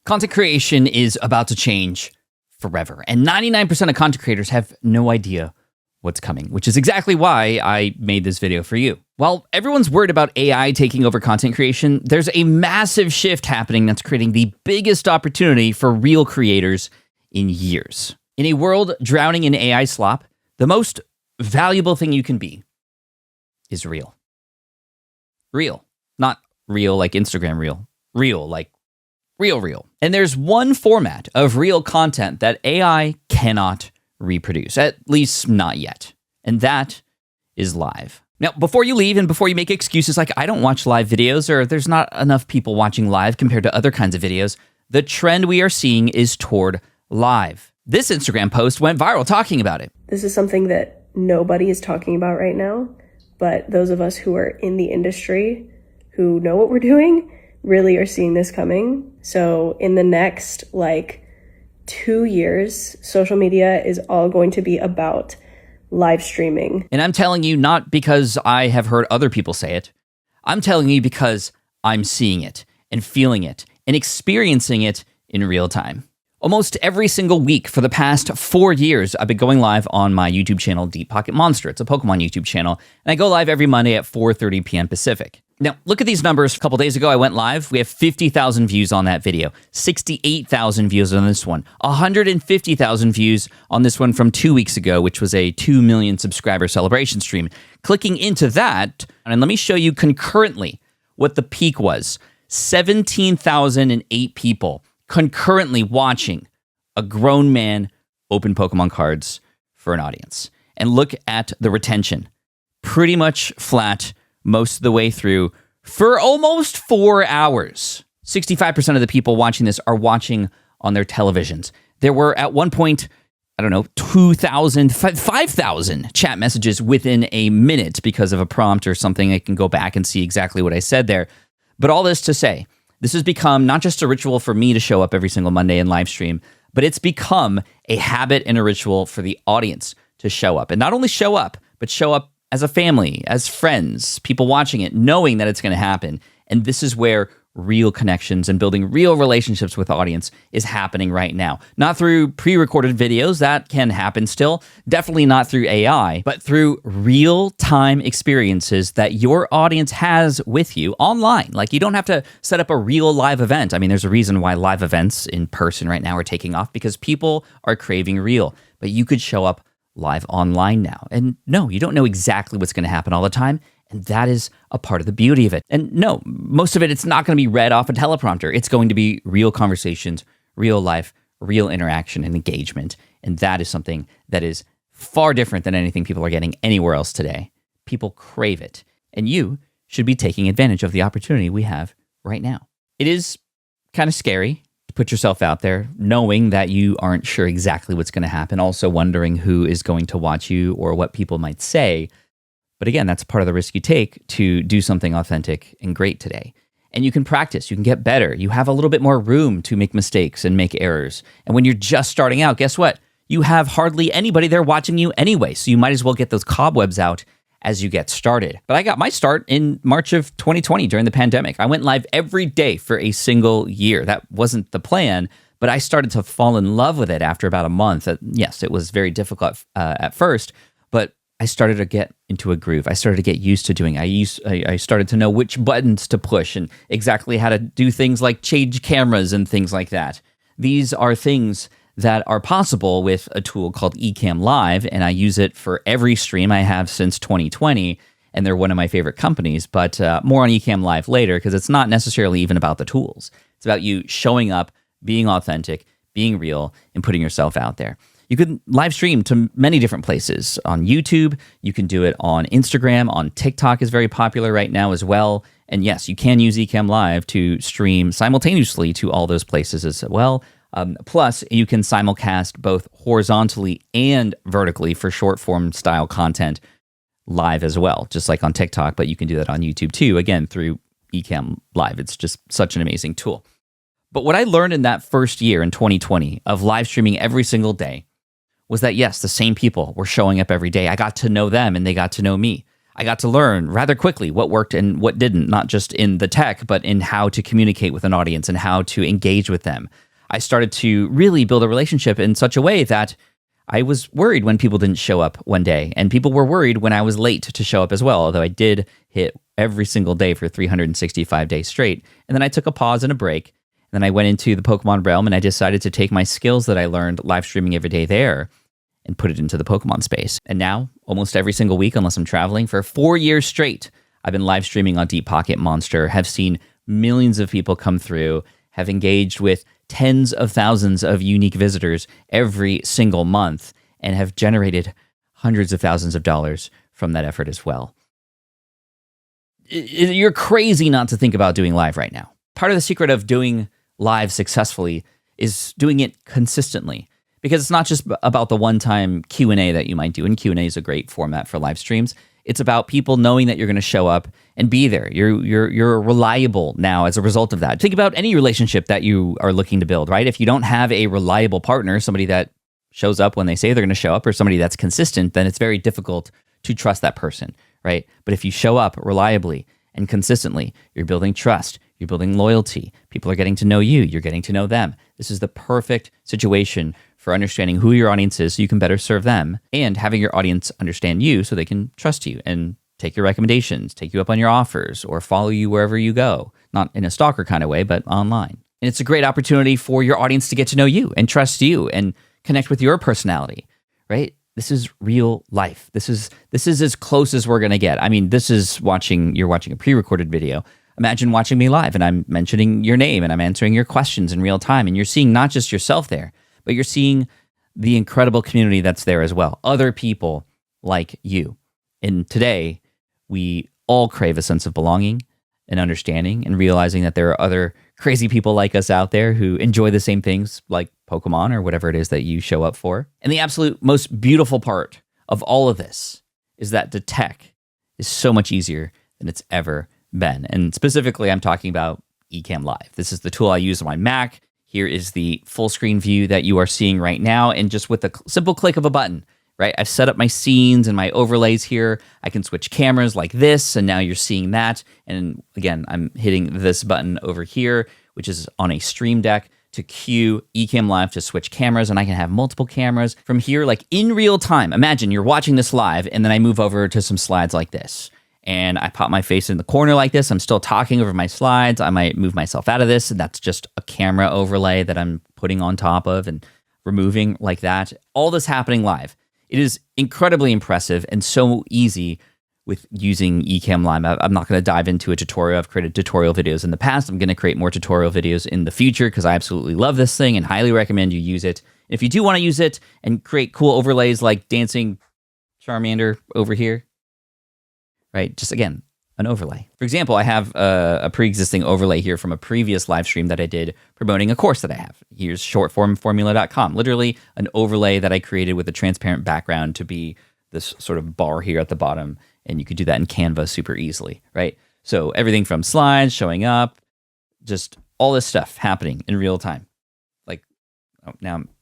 Content creation is about to change forever, and 99% of content creators have no idea what's coming, which is exactly why I made this video for you. While everyone's worried about AI taking over content creation, there's a massive shift happening that's creating the biggest opportunity for real creators in years. In a world drowning in AI slop, the most valuable thing you can be is real. Real. Not real like Instagram reel. Real like real. And there's one format of real content that AI cannot reproduce, at least not yet. And that is live. Now, before you leave and before you make excuses like I don't watch live videos or there's not enough people watching live compared to other kinds of videos, the trend we are seeing is toward live. This Instagram post went viral talking about it. This is something that nobody is talking about right now, but those of us who are in the industry who know what we're doing really are seeing this coming. So in the next 2 years, social media is all going to be about live streaming. And I'm telling you not because I have heard other people say it. I'm telling you because I'm seeing it and feeling it and experiencing it in real time. Almost every single week for the past 4 years, I've been going live on my YouTube channel, Deep Pocket Monster. It's a Pokemon YouTube channel, and I go live every Monday at 4:30 p.m. Pacific. Now, look at these numbers. A couple days ago, I went live. We have 50,000 views on that video, 68,000 views on this one, 150,000 views on this one from 2 weeks ago, which was a 2 million subscriber celebration stream. Clicking into that, and let me show you concurrently what the peak was. 17,008 people concurrently watching a grown man open Pokemon cards for an audience. And look at the retention. Pretty much flat most of the way through for almost 4 hours. 65% of the people watching this are watching on their televisions. There were at one point, 2,000, 5,000 chat messages within a minute because of a prompt or something. I can go back and see exactly what I said there. But all this to say, this has become not just a ritual for me to show up every single Monday and live stream, but it's become a habit and a ritual for the audience to show up. And not only show up, but show up as a family, as friends, people watching it, knowing that it's going to happen. And this is where real connections and building real relationships with the audience is happening right now. Not through pre-recorded videos, that can happen still. Definitely not through AI, but through real-time experiences that your audience has with you online. Like, you don't have to set up a real live event. I mean, there's a reason why live events in person right now are taking off, because people are craving real. But you could show up live online now. And no, you don't know exactly what's going to happen all the time. And that is a part of the beauty of it. And no, most of it, it's not going to be read off a teleprompter. It's going to be real conversations, real life, real interaction and engagement. And that is something that is far different than anything people are getting anywhere else today. People crave it. And you should be taking advantage of the opportunity we have right now. It is kind of scary to put yourself out there, knowing that you aren't sure exactly what's going to happen, also wondering who is going to watch you or what people might say. But again, that's part of the risk you take to do something authentic and great today. And you can practice, you can get better. You have a little bit more room to make mistakes and make errors. And when you're just starting out, guess what? You have hardly anybody there watching you anyway. So you might as well get those cobwebs out as you get started. But I got my start in March of 2020 during the pandemic. I went live every day for a single year. That wasn't the plan, but I started to fall in love with it after about a month. Yes, it was very difficult at first, but I started to get into a groove. I started to get used to doing it. I started to know which buttons to push and exactly how to do things like change cameras and things like that. These are things that are possible with a tool called Ecamm Live, and I use it for every stream I have since 2020, and they're one of my favorite companies, but more on Ecamm Live later, because it's not necessarily even about the tools. It's about you showing up, being authentic, being real, and putting yourself out there. You can live stream to many different places. On YouTube, you can do it on Instagram, on TikTok is very popular right now as well. And yes, you can use Ecamm Live to stream simultaneously to all those places as well. Plus, you can simulcast both horizontally and vertically for short form style content live as well, just like on TikTok, but you can do that on YouTube too, again, through Ecamm Live. It's just such an amazing tool. But what I learned in that first year in 2020 of live streaming every single day was that, yes, the same people were showing up every day. I got to know them and they got to know me. I got to learn rather quickly what worked and what didn't, not just in the tech, but in how to communicate with an audience and how to engage with them. I started to really build a relationship in such a way that I was worried when people didn't show up one day, and people were worried when I was late to show up as well, although I did hit every single day for 365 days straight. And then I took a pause and a break, and then I went into the Pokemon realm, and I decided to take my skills that I learned live streaming every day there and put it into the Pokemon space. And now, almost every single week, unless I'm traveling, for 4 years straight, I've been live streaming on Deep Pocket Monster, have seen millions of people come through, have engaged with tens of thousands of unique visitors every single month, and have generated hundreds of thousands of dollars from that effort as well. You're crazy not to think about doing live right now. Part of the secret of doing live successfully is doing it consistently, because it's not just about the one-time Q&A that you might do, and Q&A is a great format for live streams. It's about people knowing that you're going to show up and be there. You're reliable now as a result of that. Think about any relationship that you are looking to build, right? If you don't have a reliable partner, somebody that shows up when they say they're going to show up, or somebody that's consistent, then it's very difficult to trust that person, right? But if you show up reliably and consistently, you're building trust, you're building loyalty, people are getting to know you, you're getting to know them. This is the perfect situation for understanding who your audience is so you can better serve them, and having your audience understand you so they can trust you and take your recommendations, take you up on your offers, or follow you wherever you go. Not in a stalker kind of way, but online. And it's a great opportunity for your audience to get to know you and trust you and connect with your personality, right? This is real life. This is as close as we're going to get. I mean, you're watching a pre-recorded video. Imagine watching me live and I'm mentioning your name and I'm answering your questions in real time, and you're seeing not just yourself there, but you're seeing the incredible community that's there as well. Other people like you. And today, we all crave a sense of belonging and understanding, and realizing that there are other crazy people like us out there who enjoy the same things, like Pokemon or whatever it is that you show up for. And the absolute most beautiful part of all of this is that the tech is so much easier than it's ever been. And specifically, I'm talking about Ecamm Live. This is the tool I use on my Mac. Here is the full screen view that you are seeing right now. And just with a simple click of a button, right? I've set up my scenes and my overlays here. I can switch cameras like this, and now you're seeing that. And again, I'm hitting this button over here, which is on a Stream Deck, to cue Ecamm Live to switch cameras, and I can have multiple cameras from here, like in real time. Imagine you're watching this live, and then I move over to some slides like this, and I pop my face in the corner like this. I'm still talking over my slides. I might move myself out of this, and that's just a camera overlay that I'm putting on top of and removing like that. All this happening live. It is incredibly impressive and so easy with using Ecamm Live. I'm not going to dive into a tutorial. I've created tutorial videos in the past. I'm going to create more tutorial videos in the future because I absolutely love this thing and highly recommend you use it. If you do want to use it and create cool overlays like dancing Charmander over here, right? Just again, an overlay. For example, I have a pre-existing overlay here from a previous live stream that I did promoting a course that I have. Here's shortformformula.com. Literally an overlay that I created with a transparent background to be this sort of bar here at the bottom. And you could do that in Canva super easily, right? So everything from slides showing up, just all this stuff happening in real time. Like,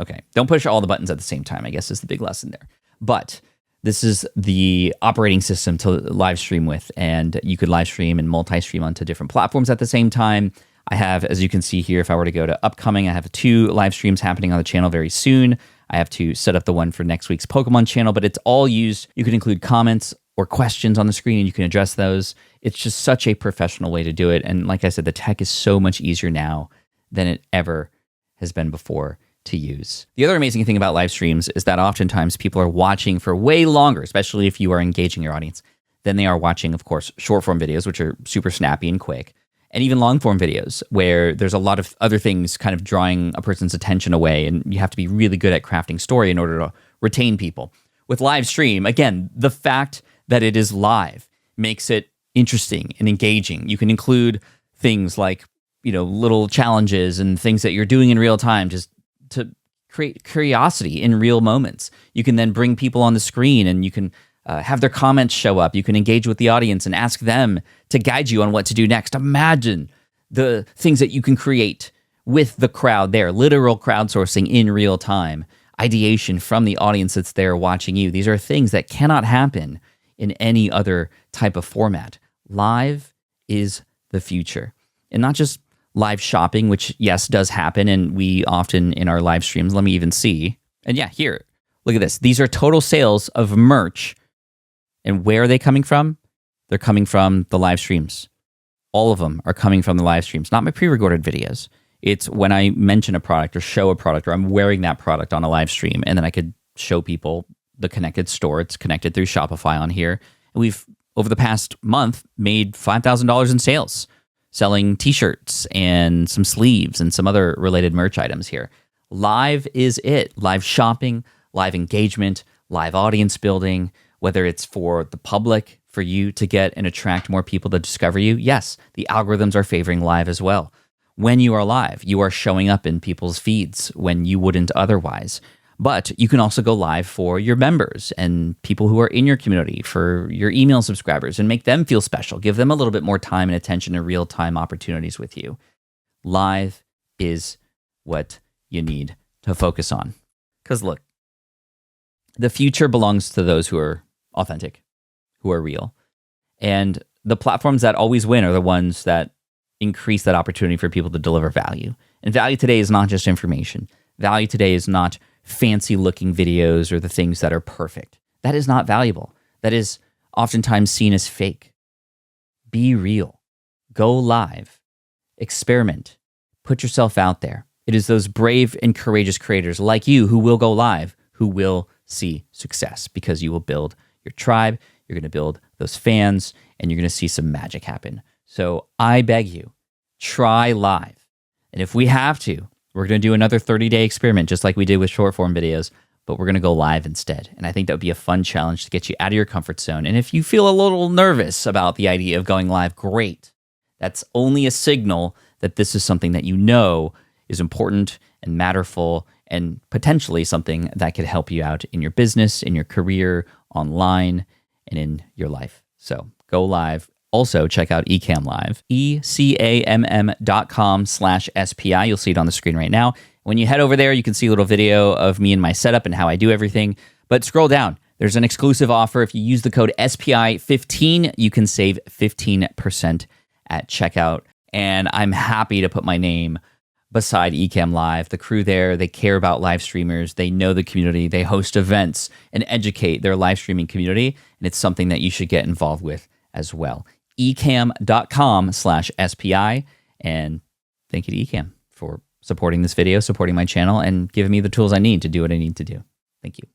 okay. Don't push all the buttons at the same time, I guess is the big lesson there. But this is the operating system to live stream with, and you could live stream and multi-stream onto different platforms at the same time. I have, as you can see here, if I were to go to upcoming, I have 2 live streams happening on the channel very soon. I have to set up the one for next week's Pokemon channel, but it's all used. You can include comments or questions on the screen, and you can address those. It's just such a professional way to do it. And like I said, the tech is so much easier now than it ever has been before to use. The other amazing thing about live streams is that oftentimes people are watching for way longer, especially if you are engaging your audience, than they are watching, of course, short form videos, which are super snappy and quick, and even long form videos where there's a lot of other things kind of drawing a person's attention away, and you have to be really good at crafting story in order to retain people. With live stream, again, the fact that it is live makes it interesting and engaging. You can include things like, little challenges and things that you're doing in real time just to create curiosity in real moments. You can then bring people on the screen, and you can have their comments show up. You can engage with the audience and ask them to guide you on what to do next. Imagine the things that you can create with the crowd there, literal crowdsourcing in real time, ideation from the audience that's there watching you. These are things that cannot happen in any other type of format. Live is the future. And not just live shopping, which, yes, does happen. And we often in our live streams, let me even see. And yeah, here, look at this. These are total sales of merch. And where are they coming from? They're coming from the live streams. All of them are coming from the live streams, not my pre-recorded videos. It's when I mention a product or show a product, or I'm wearing that product on a live stream, and then I could show people the connected store. It's connected through Shopify on here. And we've, over the past month, made $5,000 in sales, selling t-shirts and some sleeves and some other related merch items here. Live is it. Live shopping, live engagement, live audience building, whether it's for the public, for you to get and attract more people to discover you. Yes, the algorithms are favoring live as well. When you are live, you are showing up in people's feeds when you wouldn't otherwise. But you can also go live for your members and people who are in your community, for your email subscribers, and make them feel special. Give them a little bit more time and attention and real-time opportunities with you. Live is what you need to focus on. Because look, the future belongs to those who are authentic, who are real. And the platforms that always win are the ones that increase that opportunity for people to deliver value. And value today is not just information. Value today is not fancy looking videos or the things that are perfect. That is not valuable. That is oftentimes seen as fake. Be real. Go live. Experiment. Put yourself out there. It is those brave and courageous creators like you who will go live, who will see success, because you will build your tribe, you're going to build those fans, and you're going to see some magic happen. So I beg you, try live. And if we have to, we're going to do another 30-day experiment, just like we did with short form videos, but we're going to go live instead. And I think that would be a fun challenge to get you out of your comfort zone. And if you feel a little nervous about the idea of going live, great. That's only a signal that this is something that you know is important and matterful, and potentially something that could help you out in your business, in your career, online, and in your life. So go live. Also, check out Ecamm Live, ecamm.com/SPI. You'll see it on the screen right now. When you head over there, you can see a little video of me and my setup and how I do everything. But scroll down. There's an exclusive offer. If you use the code SPI15, you can save 15% at checkout. And I'm happy to put my name beside Ecamm Live. The crew there, they care about live streamers. They know the community. They host events and educate their live streaming community. And it's something that you should get involved with as well. ecamm.com/SPI. And thank you to Ecamm for supporting this video, supporting my channel, and giving me the tools I need to do what I need to do. Thank you.